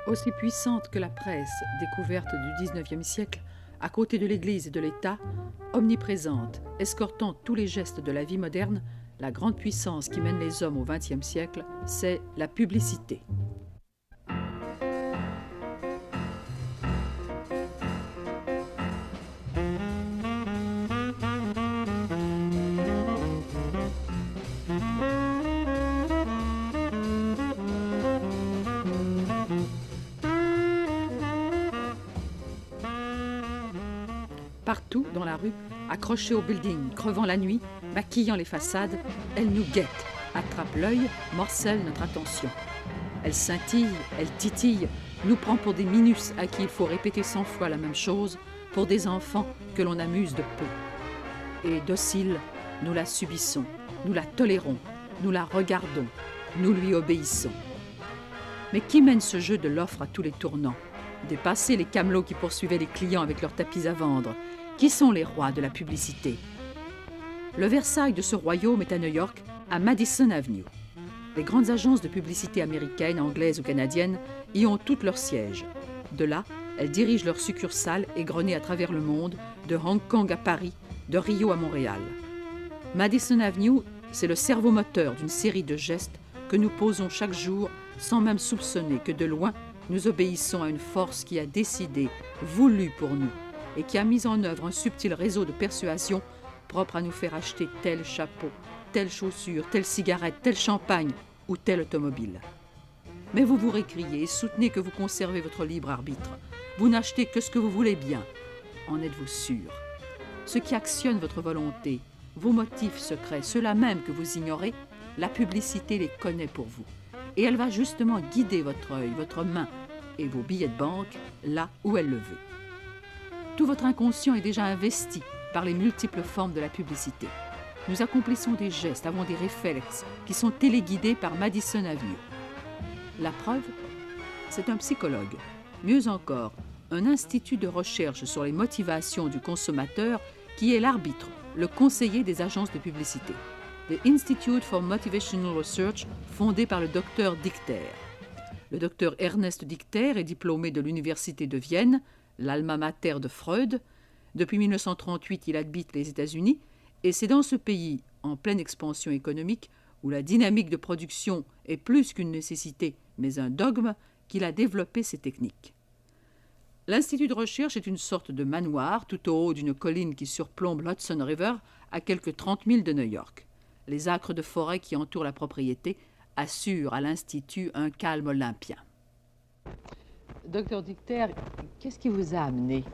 Aussi puissante que la presse, découverte du XIXe siècle, à côté de l'Église et de l'État, omniprésente, escortant tous les gestes de la vie moderne, la grande puissance qui mène les hommes au XXe siècle, c'est la publicité. Partout dans la rue, accrochée au building, crevant la nuit, maquillant les façades, elle nous guette, attrape l'œil, morcelle notre attention. Elle scintille, elle titille, nous prend pour des minus à qui il faut répéter 100 fois la même chose, pour des enfants que l'on amuse de peu. Et dociles, nous la subissons, nous la tolérons, nous la regardons, nous lui obéissons. Mais qui mène ce jeu de l'offre à tous les tournants? Dépasser les camelots qui poursuivaient les clients avec leurs tapis à vendre. Qui sont les rois de la publicité? Le Versailles de ce royaume est à New York, à Madison Avenue. Les grandes agences de publicité américaines, anglaises ou canadiennes y ont toutes leurs sièges. De là, elles dirigent leurs succursales égrenées à travers le monde, de Hong Kong à Paris, de Rio à Montréal. Madison Avenue, c'est le cerveau moteur d'une série de gestes que nous posons chaque jour sans même soupçonner que de loin, nous obéissons à une force qui a décidé, voulu pour nous, et qui a mis en œuvre un subtil réseau de persuasion propre à nous faire acheter tel chapeau, telle chaussure, telle cigarette, tel champagne ou telle automobile. Mais vous vous récriez et soutenez que vous conservez votre libre arbitre. Vous n'achetez que ce que vous voulez bien. En êtes-vous sûr? Ce qui actionne votre volonté, vos motifs secrets, ceux-là même que vous ignorez, la publicité les connaît pour vous. Et elle va justement guider votre œil, votre main et vos billets de banque là où elle le veut. Tout votre inconscient est déjà investi par les multiples formes de la publicité. Nous accomplissons des gestes, avons des réflexes qui sont téléguidés par Madison Avenue. La preuve, c'est un psychologue. Mieux encore, un institut de recherche sur les motivations du consommateur qui est l'arbitre, le conseiller des agences de publicité. The Institute for Motivational Research, fondé par le docteur Dichter. Le docteur Ernest Dichter est diplômé de l'Université de Vienne, l'alma mater de Freud. Depuis 1938, il habite les États-Unis et c'est dans ce pays, en pleine expansion économique, où la dynamique de production est plus qu'une nécessité, mais un dogme, qu'il a développé ces techniques. L'Institut de recherche est une sorte de manoir tout au haut d'une colline qui surplombe l'Hudson River à quelques 30 milles de New York. Les acres de forêt qui entourent la propriété assurent à l'Institut un calme olympien. Docteur Dichter, qu'est-ce qui vous a amené?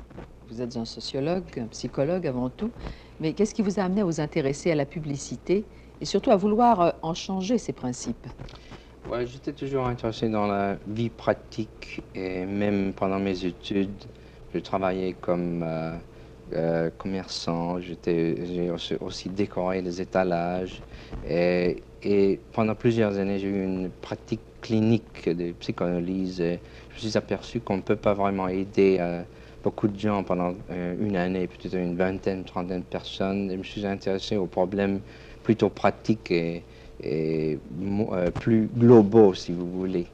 Vous êtes un sociologue, un psychologue avant tout, mais qu'est-ce qui vous a amené à vous intéresser à la publicité et surtout à vouloir en changer ses principes? Ouais, j'étais toujours intéressé dans la vie pratique et même pendant mes études, je travaillais comme commerçant, j'ai aussi décoré des étalages et pendant plusieurs années, j'ai eu une pratique clinique de psychanalyse. Et je me suis aperçu qu'on ne peut pas vraiment aider beaucoup de gens pendant une année, peut-être une vingtaine, trentaine de personnes. Et je me suis intéressé aux problèmes plutôt pratiques et plus globaux, si vous voulez.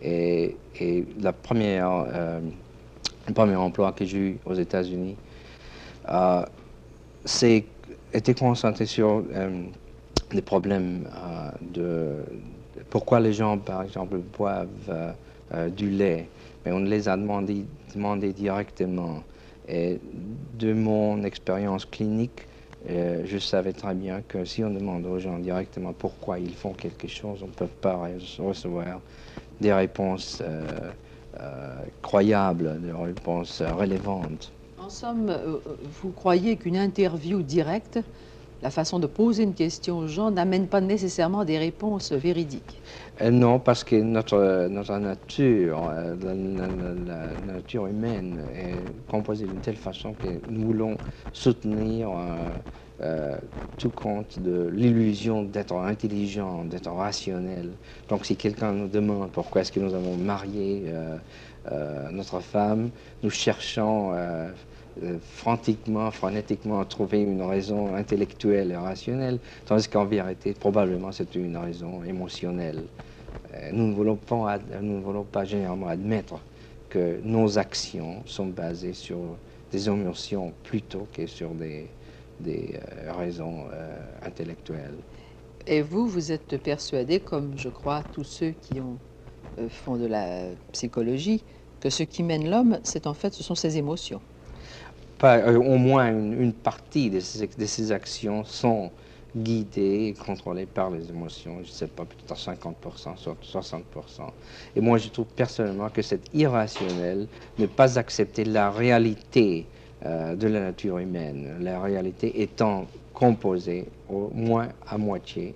Et le premier emploi que j'ai eu aux États-Unis, était concentré sur des problèmes de pourquoi les gens, par exemple, boivent du lait, mais on les a demandé directement. Et de mon expérience clinique, je savais très bien que si on demande aux gens directement pourquoi ils font quelque chose, on ne peut pas recevoir des réponses croyables, des réponses relevantes. En somme, vous croyez qu'une interview directe, la façon de poser une question aux gens, n'amène pas nécessairement des réponses véridiques? Non, parce que notre nature, la nature humaine est composée d'une telle façon que nous voulons soutenir tout compte de l'illusion d'être intelligent, d'être rationnel. Donc si quelqu'un nous demande pourquoi est-ce que nous avons marié notre femme, nous cherchons frénétiquement à trouver une raison intellectuelle et rationnelle, tandis qu'en vérité, probablement, c'est une raison émotionnelle. Nous ne voulons pas généralement admettre que nos actions sont basées sur des émotions plutôt que sur des raisons intellectuelles. Et vous, vous êtes persuadé, comme je crois tous ceux qui font de la psychologie, que ce qui mène l'homme, c'est en fait, ce sont ses émotions. Au moins une partie de ces actions sont guidées et contrôlées par les émotions, je ne sais pas, peut-être à 50%, 60%. Et moi, je trouve personnellement que c'est irrationnel de ne pas accepter la réalité de la nature humaine, la réalité étant composée au moins à moitié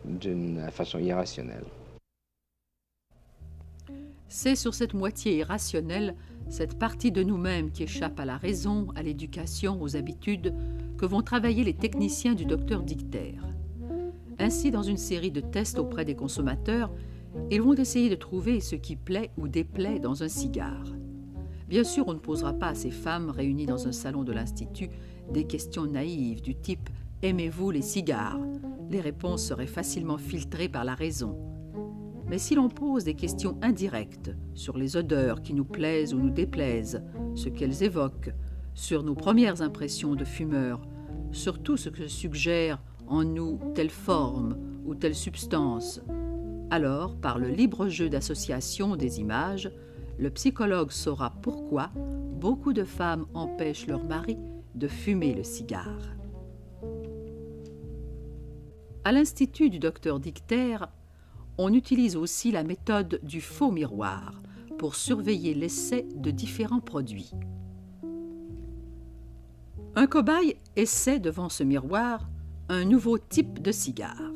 d'une façon irrationnelle. C'est sur cette moitié irrationnelle, cette partie de nous-mêmes qui échappe à la raison, à l'éducation, aux habitudes, que vont travailler les techniciens du docteur Dichter. Ainsi, dans une série de tests auprès des consommateurs, ils vont essayer de trouver ce qui plaît ou déplaît dans un cigare. Bien sûr, on ne posera pas à ces femmes réunies dans un salon de l'Institut des questions naïves du type « Aimez-vous les cigares ?» Les réponses seraient facilement filtrées par la raison. Mais si l'on pose des questions indirectes sur les odeurs qui nous plaisent ou nous déplaisent, ce qu'elles évoquent, sur nos premières impressions de fumeurs, sur tout ce que suggère en nous telle forme ou telle substance, alors, par le libre jeu d'association des images, le psychologue saura pourquoi beaucoup de femmes empêchent leur mari de fumer le cigare. À l'Institut du docteur Dichter, on utilise aussi la méthode du faux miroir pour surveiller l'essai de différents produits. Un cobaye essaie devant ce miroir un nouveau type de cigare.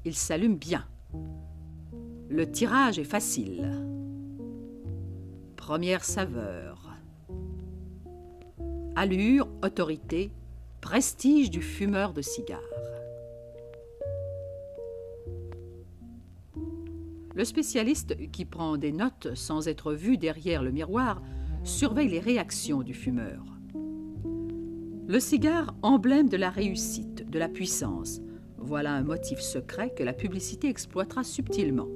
Il s'allume bien. Le tirage est facile. Première saveur. Allure, autorité, prestige du fumeur de cigares. Le spécialiste qui prend des notes sans être vu derrière le miroir surveille les réactions du fumeur. Le cigare, emblème de la réussite, de la puissance. Voilà un motif secret que la publicité exploitera subtilement.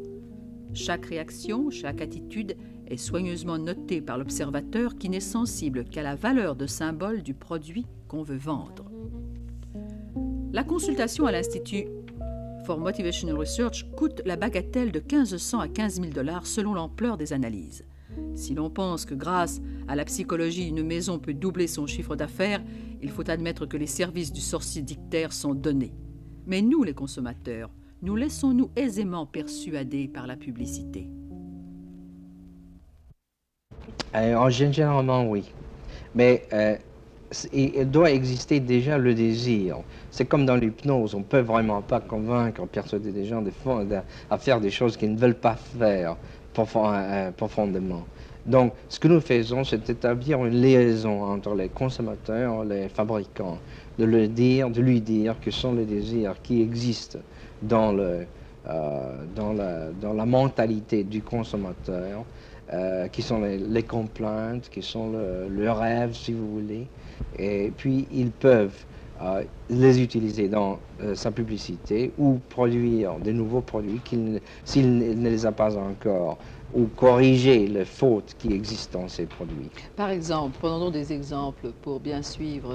Chaque réaction, chaque attitude est soigneusement notée par l'observateur qui n'est sensible qu'à la valeur de symbole du produit qu'on veut vendre. La consultation à l'Institut for Motivational Research coûte la bagatelle de 1500 à 15 000 $ selon l'ampleur des analyses. Si l'on pense que grâce à la psychologie, une maison peut doubler son chiffre d'affaires, il faut admettre que les services du sorcier Dichter sont donnés. Mais nous, les consommateurs, nous laissons-nous aisément persuader par la publicité? Généralement, oui. Mais il doit exister déjà le désir. C'est comme dans l'hypnose, on ne peut vraiment pas convaincre, persuader des gens à faire des choses qu'ils ne veulent pas faire profondément. Donc, ce que nous faisons, c'est établir une liaison entre les consommateurs et les fabricants, de lui dire que ce sont les désirs qui existent dans la mentalité du consommateur, qui sont les complaintes, qui sont le rêve, si vous voulez, et puis ils peuvent les utiliser dans sa publicité ou produire de nouveaux produits s'il ne les a pas encore, ou corriger les fautes qui existent dans ces produits. Par exemple, prenons des exemples pour bien suivre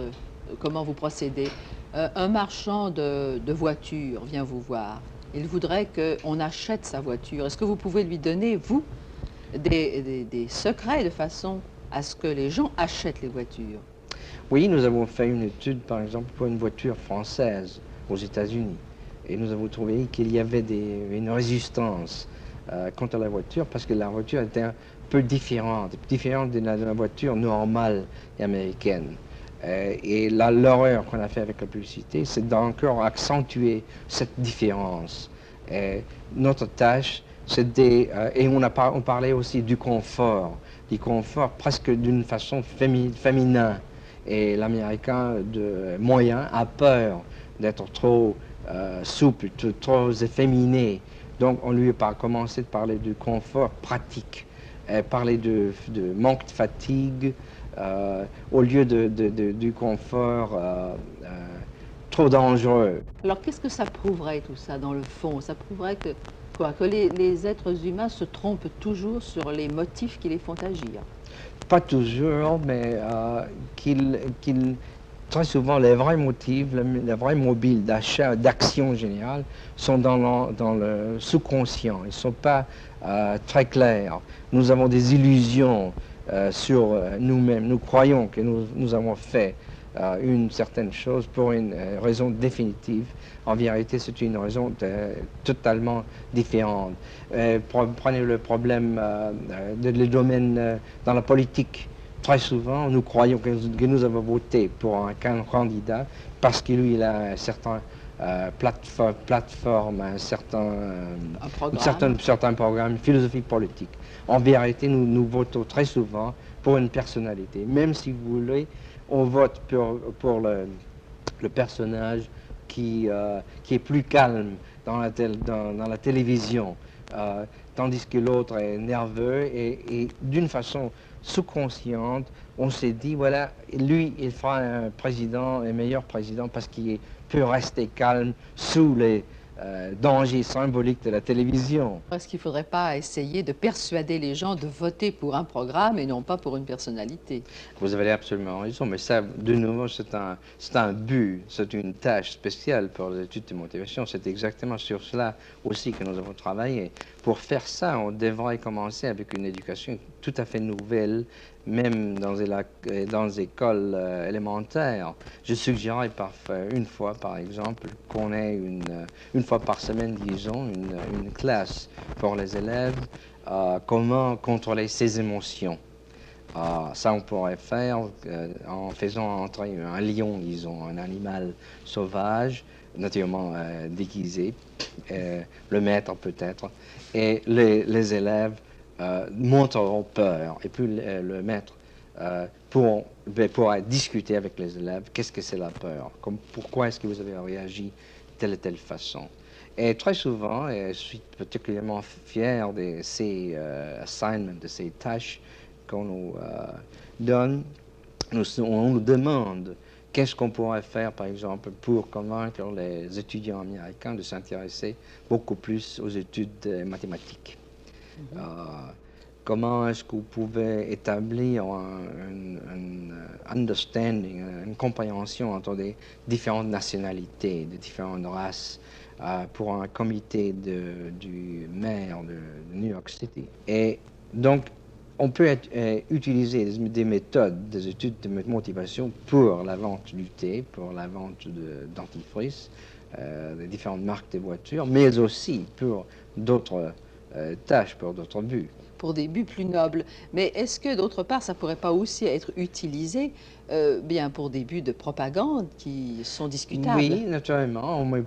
comment vous procédez. Un marchand de voitures vient vous voir. Il voudrait qu'on achète sa voiture. Est-ce que vous pouvez lui donner, vous, des secrets de façon à ce que les gens achètent les voitures? Oui, nous avons fait une étude, par exemple, pour une voiture française aux États-Unis. Et nous avons trouvé qu'il y avait une résistance quant à la voiture, parce que la voiture était un peu différente de la voiture normale et américaine. Et l'erreur qu'on a fait avec la publicité, c'est d'encore accentuer cette différence. Notre tâche, c'était, et on parlait aussi du confort presque d'une façon féminin. Et l'Américain moyen a peur d'être trop souple, trop efféminé. Donc on lui a commencé de parler du confort pratique, parler de manque de fatigue, au lieu du confort trop dangereux. Alors qu'est-ce que ça prouverait tout ça dans le fond? Ça prouverait que quoi? Que les êtres humains se trompent toujours sur les motifs qui les font agir. Pas toujours, mais très souvent, les vrais motifs, les vrais mobiles d'achat, d'action générale, sont dans le sous-conscient. Ils ne sont pas très clairs. Nous avons des illusions sur nous-mêmes. Nous croyons que nous avons fait une certaine chose pour une raison définitive. En vérité, c'est une raison totalement différente. Prenez le problème des domaines dans la politique. Très souvent, nous croyons que nous avons voté pour un candidat parce que lui, il a un certain plateforme, un certain programme, une philosophie politique. En vérité, nous votons très souvent pour une personnalité. Même si vous voulez, on vote pour le personnage qui est plus calme dans la télévision, tandis que l'autre est nerveux et d'une façon sous-consciente, on s'est dit, voilà, lui, il fera un meilleur président parce qu'il peut rester calme sous les dangers symboliques de la télévision. Est-ce qu'il ne faudrait pas essayer de persuader les gens de voter pour un programme et non pas pour une personnalité? Vous avez absolument raison, mais ça, de nouveau, c'est un but, c'est une tâche spéciale pour les études de motivation. C'est exactement sur cela aussi que nous avons travaillé. Pour faire ça, on devrait commencer avec une éducation tout à fait nouvelle, même dans les écoles élémentaires. Je suggérerais une fois, par exemple, qu'on ait une fois par semaine, disons, une classe pour les élèves, comment contrôler ses émotions. Ça, on pourrait faire en faisant entrer un lion, disons, un animal sauvage, naturellement déguisé, le maître peut-être, et les élèves montreront peur, et puis le maître pourra discuter avec les élèves, qu'est-ce que c'est la peur, pourquoi est-ce que vous avez réagi de telle et telle façon. Et très souvent, et je suis particulièrement fier de ces assignments, de ces tâches qu'on nous donne, on nous demande qu'est-ce qu'on pourrait faire, par exemple, pour convaincre les étudiants américains de s'intéresser beaucoup plus aux études mathématiques. Comment est-ce que vous pouvez établir un understanding, une compréhension entre des différentes nationalités, de différentes races, pour un comité du maire de New York City. Et donc, on peut utiliser des méthodes, des études de motivation pour la vente du thé, pour la vente de dentifrice, des différentes marques de voitures, mais aussi pour d'autres tâches, pour d'autres buts. Pour des buts plus nobles. Mais est-ce que, d'autre part, ça ne pourrait pas aussi être utilisé bien pour des buts de propagande qui sont discutables? Oui, naturellement. On me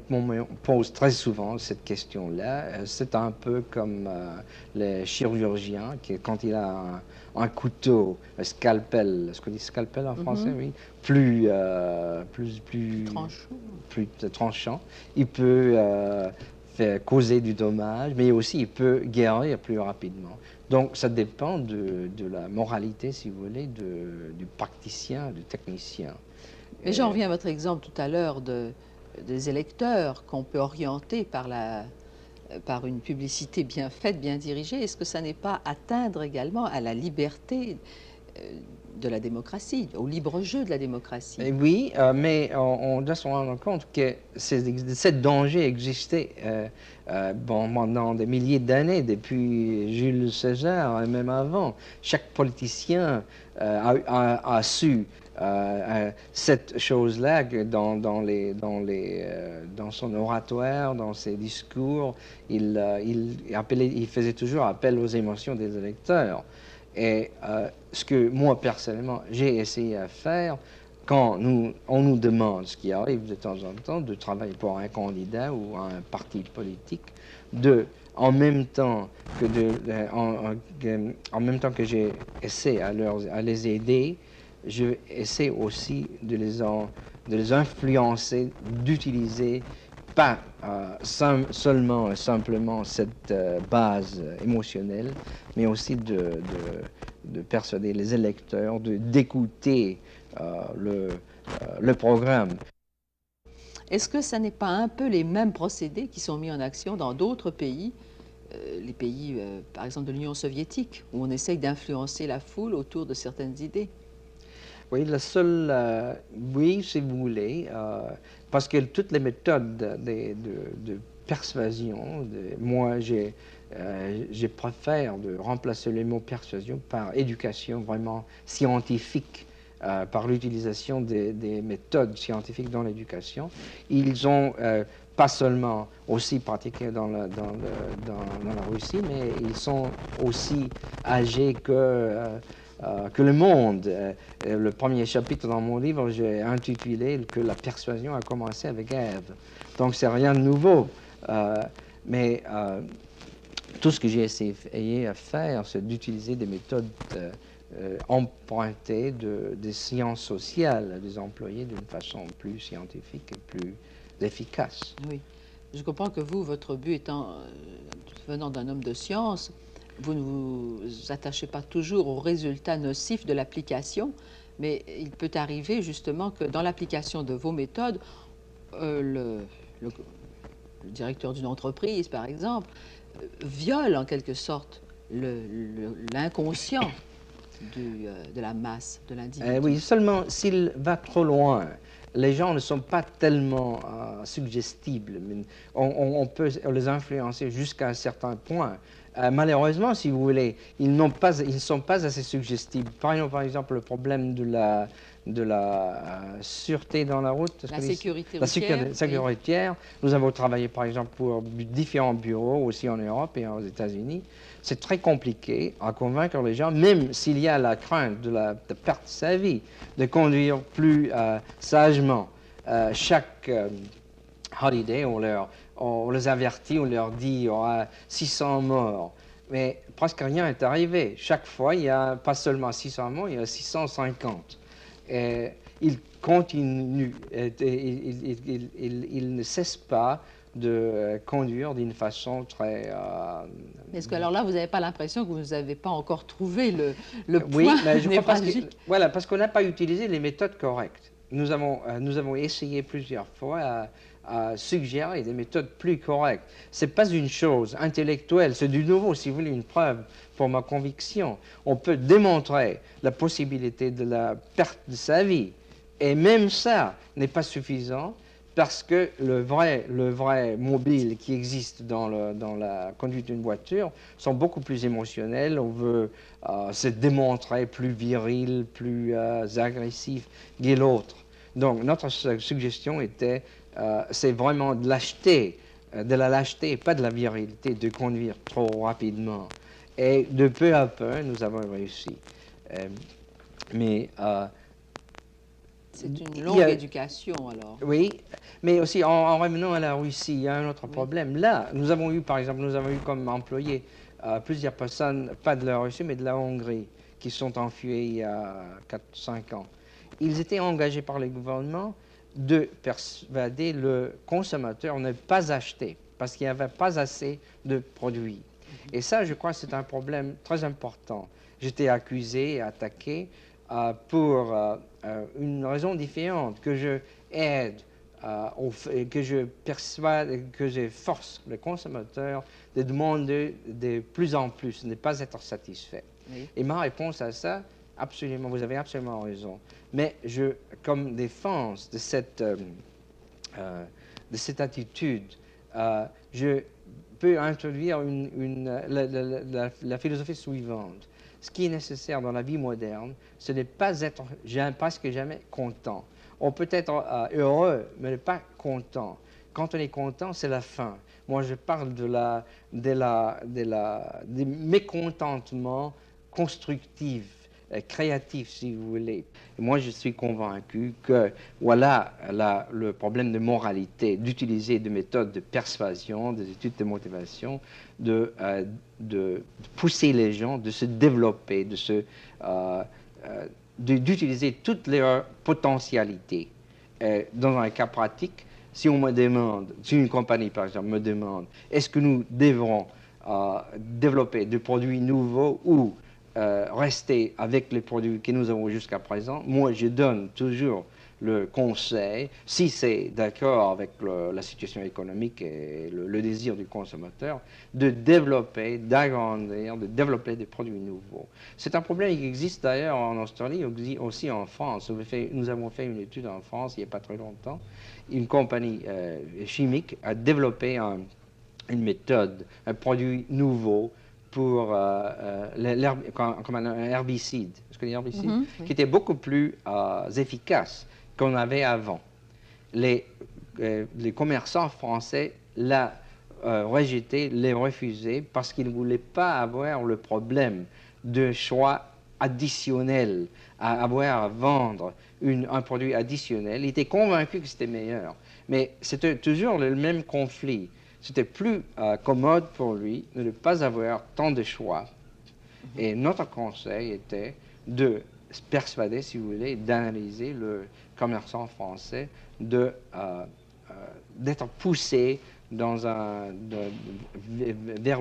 pose très souvent cette question-là. C'est un peu comme les chirurgiens qui, quand il a un couteau, un scalpel, est-ce qu'on dit scalpel en français? Oui. Plus tranchant. Il peut causer du dommage, mais aussi il peut guérir plus rapidement. Donc ça dépend de la moralité, si vous voulez, du praticien, du technicien. Mais j'en reviens à votre exemple tout à l'heure des électeurs qu'on peut orienter par une publicité bien faite, bien dirigée. Est-ce que ça n'est pas atteindre également à la liberté de la démocratie, au libre jeu de la démocratie? Oui, mais on doit se rendre compte que ce danger existait pendant des milliers d'années, depuis Jules César et même avant. Chaque politicien a su cette chose-là dans son oratoire, dans ses discours. Il faisait toujours appel aux émotions des électeurs. Et ce que moi, personnellement, j'ai essayé à faire, quand on nous demande, ce qui arrive de temps en temps, de travailler pour un candidat ou un parti politique, en même temps que j'ai essayé à les aider, je essaie aussi de les influencer, d'utiliser pas simplement cette base émotionnelle, mais aussi de persuader les électeurs d'écouter le programme. Est-ce que ça n'est pas un peu les mêmes procédés qui sont mis en action dans d'autres pays, les pays, par exemple, de l'Union soviétique, où on essaye d'influencer la foule autour de certaines idées? Oui, oui, si vous voulez, parce que toutes les méthodes de persuasion, moi, je préfère de remplacer le mot persuasion par éducation vraiment scientifique, par l'utilisation des méthodes scientifiques dans l'éducation. Ils ont pas seulement aussi pratiqué dans la Russie, mais ils sont aussi âgés que le monde. Le premier chapitre dans mon livre, j'ai intitulé que la persuasion a commencé avec Ève. Donc c'est rien de nouveau. Mais tout ce que j'ai essayé à faire, c'est d'utiliser des méthodes empruntées des sciences sociales, des employer d'une façon plus scientifique et plus efficace. Oui. Je comprends que vous, votre but étant, venant d'un homme de science, vous ne vous attachez pas toujours aux résultats nocifs de l'application, mais il peut arriver justement que dans l'application de vos méthodes, le directeur d'une entreprise, par exemple, viole en quelque sorte l'inconscient de la masse, de l'individu. Oui, seulement s'il va trop loin. Les gens ne sont pas tellement suggestibles. On peut les influencer jusqu'à un certain point. Malheureusement, si vous voulez, ils ne sont pas assez suggestibles. Par exemple, le problème de la sûreté dans la route. La sécurité routière. La sécurité routière. Nous avons travaillé, par exemple, pour différents bureaux, aussi en Europe et aux États-Unis. C'est très compliqué à convaincre les gens, même s'il y a la crainte de perte de sa vie, de conduire plus sagement. Chaque holiday, on les avertit, on leur dit qu'il y aura 600 morts. Mais presque rien n'est arrivé. Chaque fois, il n'y a pas seulement 600 morts, il y a 650. Et ils continuent, ils ne cessent pas de conduire d'une façon très... Est-ce que alors là, vous n'avez pas l'impression que vous n'avez pas encore trouvé le point Oui, mais je crois voilà, parce qu'on n'a pas utilisé les méthodes correctes. Nous avons essayé plusieurs fois à suggérer des méthodes plus correctes. Ce n'est pas une chose intellectuelle, c'est du nouveau, si vous voulez, une preuve pour ma conviction. On peut démontrer la possibilité de la perte de sa vie. Et même ça n'est pas suffisant parce que le vrai mobile qui existe dans la conduite d'une voiture sont beaucoup plus émotionnels. On veut se démontrer plus viril, plus agressif que l'autre. Donc notre suggestion était, c'est vraiment de la lâcheté, pas de la virilité, de conduire trop rapidement. Et de peu à peu, nous avons réussi. C'est une longue éducation, alors. Oui, mais aussi en revenant à la Russie, il y a un autre problème. Là, nous avons eu, par exemple, comme employés plusieurs personnes, pas de la Russie, mais de la Hongrie, qui sont enfuées il y a 4-5 ans. Ils étaient engagés par les gouvernements de persuader le consommateur de ne pas acheter, parce qu'il n'y avait pas assez de produits. Et ça, je crois que c'est un problème très important. J'étais accusé et attaqué pour une raison différente, que je aide, que je persuade, que je force le consommateur de demander de plus en plus, de ne pas être satisfait. Oui. Et ma réponse à ça, absolument, vous avez absolument raison. Mais comme défense de cette attitude, je peux introduire la philosophie suivante. Ce qui est nécessaire dans la vie moderne, ce n'est pas être presque jamais content. On peut être heureux, mais pas content. Quand on est content, c'est la fin. Moi, je parle des mécontentements constructifs, créatifs, si vous voulez. Et moi, je suis convaincu que voilà le problème de moralité, d'utiliser des méthodes de persuasion, des études de motivation, de pousser les gens, de se développer, d'utiliser toutes leurs potentialités. Dans un cas pratique, si on me demande, si une compagnie par exemple me demande, est-ce que nous devrons développer des produits nouveaux ou rester avec les produits que nous avons jusqu'à présent. Moi, je donne toujours le conseil, si c'est d'accord avec la situation économique et le désir du consommateur, de développer, d'agrandir, de développer des produits nouveaux. C'est un problème qui existe d'ailleurs en Australie, aussi en France. Nous avons fait une étude en France il n'y a pas très longtemps. Une compagnie chimique a développé une méthode, un produit nouveau pour comme un herbicide, est-ce que l'herbicide, Oui. qui était beaucoup plus efficace qu'on avait avant. Les commerçants français l'ont rejeté, l'ont refusé parce qu'ils ne voulaient pas avoir le problème de choix additionnel, à avoir à vendre un produit additionnel. Ils étaient convaincus que c'était meilleur. Mais c'était toujours le même conflit. C'était plus commode pour lui de ne pas avoir tant de choix. Et notre conseil était de se persuader, si vous voulez, d'analyser le commerçant français, d'être poussé vers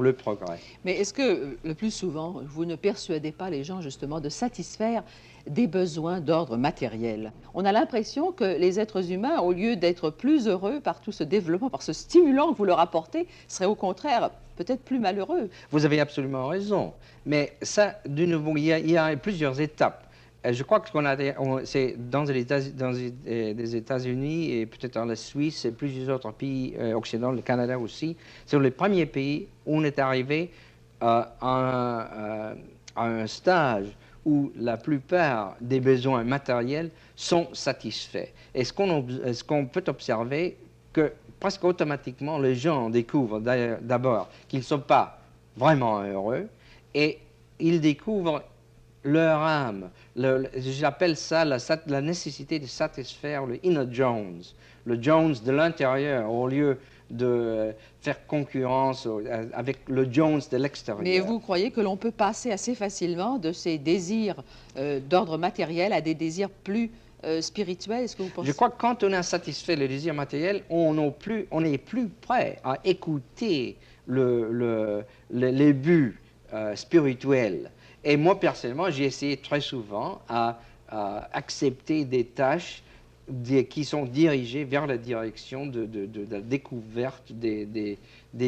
le progrès. Mais est-ce que, le plus souvent, vous ne persuadez pas les gens, justement, de satisfaire des besoins d'ordre matériel? On a l'impression que les êtres humains, au lieu d'être plus heureux par tout ce développement, par ce stimulant que vous leur apportez, seraient au contraire peut-être plus malheureux. Vous avez absolument raison. Mais ça, de nouveau, il y a plusieurs étapes. Je crois que c'est dans les États-Unis et peut-être dans la Suisse et plusieurs autres pays occidentaux, le Canada aussi, c'est les premiers pays où on est arrivé à un stage où la plupart des besoins matériels sont satisfaits. Et ce qu'on peut observer, que presque automatiquement, les gens découvrent d'abord qu'ils ne sont pas vraiment heureux et ils découvrent leur âme. J'appelle ça la nécessité de satisfaire le inner Jones, le Jones de l'intérieur, au lieu de faire concurrence avec le Jones de l'extérieur. Mais vous croyez que l'on peut passer assez facilement de ces désirs d'ordre matériel à des désirs plus spirituels? Est-ce que vous pensez? Je crois que quand on a satisfait le désir matériel, on est plus prêt à écouter les buts spirituels. Et moi, personnellement, j'ai essayé très souvent à accepter des tâches qui sont dirigées vers la direction de la découverte des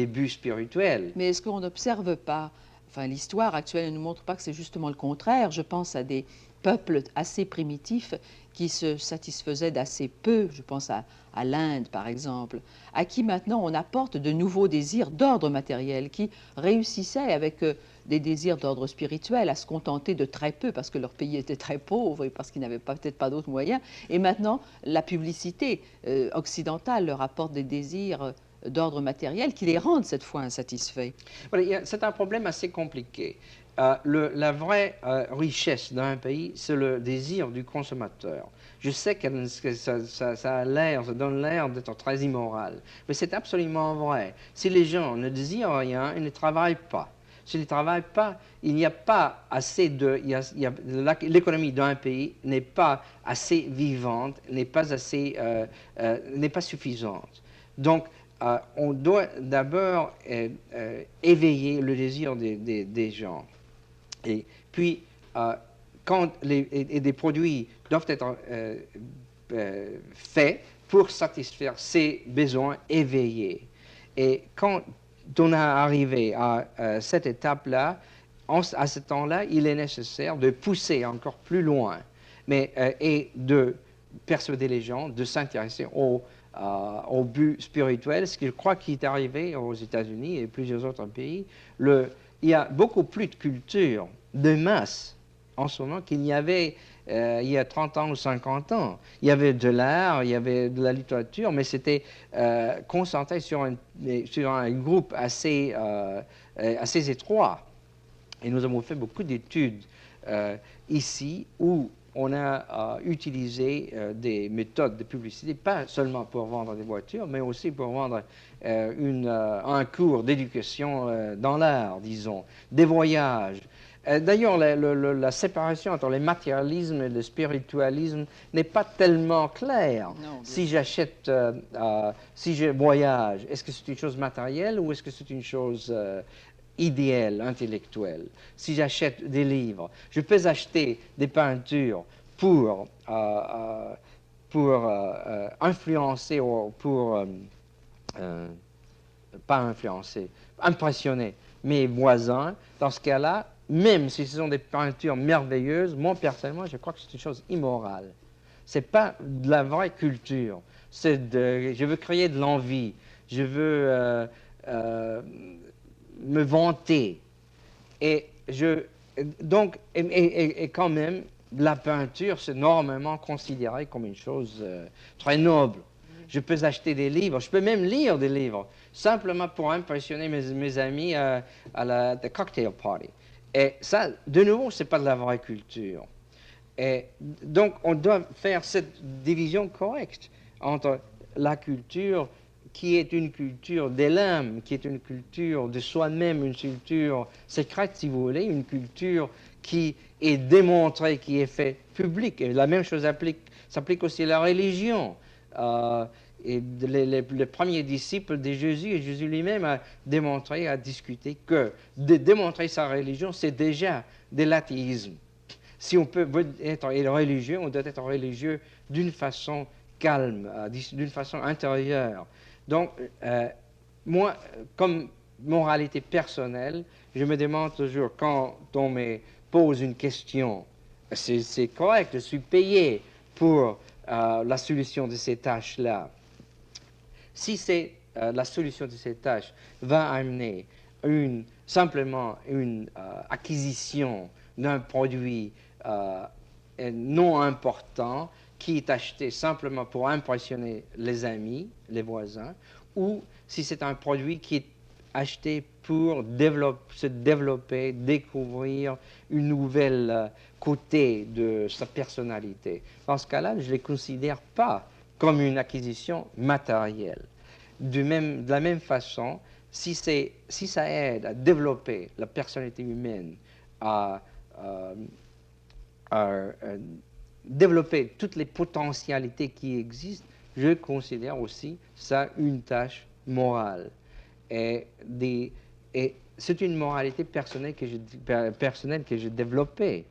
buts spirituels. Mais est-ce qu'on n'observe pas, enfin l'histoire actuelle ne nous montre pas que c'est justement le contraire. Je pense à des peuples assez primitifs qui se satisfaisaient d'assez peu, je pense à l'Inde par exemple, à qui maintenant on apporte de nouveaux désirs d'ordre matériel, qui réussissaient avec des désirs d'ordre spirituel à se contenter de très peu parce que leur pays était très pauvre et parce qu'ils n'avaient peut-être pas d'autres moyens. Et maintenant, la publicité occidentale leur apporte des désirs d'ordre matériel qui les rendent cette fois insatisfaits. Voilà, c'est un problème assez compliqué. La vraie richesse d'un pays, c'est le désir du consommateur. Je sais que ça donne l'air d'être très immoral, mais c'est absolument vrai. Si les gens ne désirent rien, ils ne travaillent pas. S'ils ne travaillent pas, il n'y a pas assez l'économie d'un pays n'est pas assez vivante, n'est pas suffisante. Donc, on doit d'abord éveiller le désir des gens. Et puis, quand des produits doivent être faits pour satisfaire ces besoins éveillés. Et quand on est arrivé à cette étape-là, à ce temps-là, il est nécessaire de pousser encore plus loin et de persuader les gens de s'intéresser au but spirituel, ce que je crois qui est arrivé aux États-Unis et plusieurs autres pays. Il y a beaucoup plus de culture de masse en ce moment qu'il y avait il y a 30 ans ou 50 ans. Il y avait de l'art, il y avait de la littérature, mais c'était concentré sur un groupe assez étroit. Et nous avons fait beaucoup d'études ici où on a utilisé des méthodes de publicité, pas seulement pour vendre des voitures, mais aussi pour vendre un cours d'éducation dans l'art, disons, des voyages. D'ailleurs, la séparation entre le matérialisme et le spiritualisme n'est pas tellement claire. Non, si je voyage, est-ce que c'est une chose matérielle ou est-ce que c'est une chose idéal, intellectuel. Si j'achète des livres, je peux acheter des peintures pour influencer ou pas influencer, impressionner mes voisins. Dans ce cas-là, même si ce sont des peintures merveilleuses, moi personnellement, je crois que c'est une chose immorale. Ce n'est pas de la vraie culture. Je veux créer de l'envie. Je veux me vanter. Et quand même, la peinture, c'est normalement considéré comme une chose très noble. Je peux acheter des livres, je peux même lire des livres, simplement pour impressionner mes amis à la cocktail party. Et ça, de nouveau, ce n'est pas de la vraie culture. Et donc, on doit faire cette division correcte entre la culture qui est une culture de l'âme, qui est une culture de soi-même, une culture secrète, si vous voulez, une culture qui est démontrée, qui est faite publique. Et la même chose s'applique aussi à la religion. Et les premiers disciples de Jésus, et Jésus lui-même a démontré, a discuté que de démontrer sa religion, c'est déjà de l'athéisme. Si on peut être religieux, on doit être religieux d'une façon calme, d'une façon intérieure. Donc, moi, comme moralité personnelle, je me demande toujours, quand on me pose une question, c'est correct, je suis payé pour la solution de ces tâches-là. Si la solution de ces tâches va amener simplement une acquisition d'un produit non important qui est acheté simplement pour impressionner les amis, les voisins, ou si c'est un produit qui est acheté pour se développer, découvrir une nouvelle côté de sa personnalité. Dans ce cas-là, je ne les considère pas comme une acquisition matérielle. De la même façon, si ça aide à développer la personnalité humaine, à développer toutes les potentialités qui existent, je considère aussi ça une tâche morale. Et c'est une moralité personnelle que j'ai développée.